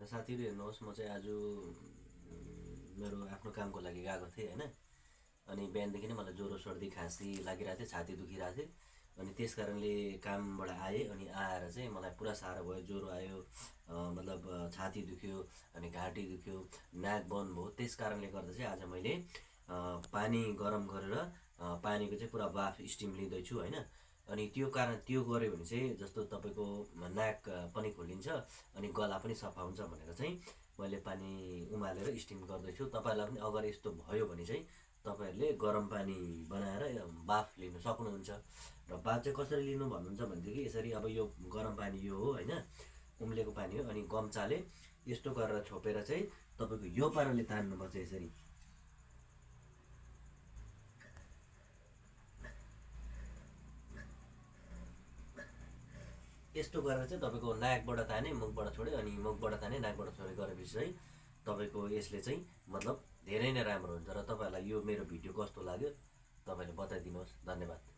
साथीहरु हेर्नुहोस्, म चाहिँ आज मेरो आफ्नो कामको लागि गएको थिएँ हैन। अनि बिहानदेखि नै मलाई ज्वरो सर्दी खाँसी लागिरहेको थियो, छाती दुखिरहेको थियो। अनि त्यस कारणले कामबाट आएँ अनि आएर चाहिँ मलाई पुरा साह्रो भयो, ज्वरो आयो, मतलब छाती दुख्यो, अनि घाँटी दुख्यो, नाक बन्द भयो। त्यस कारणले गर्दा चाहिँ आज मैले पानी गरम गरेर पानीको चाहिँ पुरा बाफ स्टिम लिँदैछु हैन। अनि त्यो गऱ्यो भने चाहिँ जस्तो तपाईको नाक पनि खोलिन्छ अनि गला पनि सफा हुन्छ भनेर चाहिँ मैले पानी उमालेर स्टिम गर्दैछु। तपाईहरुलाई पनि अगर यस्तो भयो भने चाहिँ तपाईहरुले गरम पानी बनाएर बाफ लिन सक्नुहुन्छ। र बाफ चाहिँ कसरी लिनु भन्नुहुन्छ भनेदेखि यसरी अब यो गरम पानी यो हो हैन, उम्लेको पानी हो। अनि गम्चाले यस्तो गरेर छोपेर चाहिँ तपाईको यो पाराले तान्नुपर्छ यसरी। यस्तो गरेर चाहिँ तपाईको नाकबाट ताने, मुखबाट छोड्यो, अनि मुखबाट ताने, नाकबाट छोड्यो गरेपछि चाहिँ तपाईको यसले चाहिँ मतलब धेरै नै राम्रो हुन्छ। र तपाईहरुलाई यो मेरो भिडियो कस्तो लाग्यो तपाईले बताइदिनुहोस्। धन्यवाद।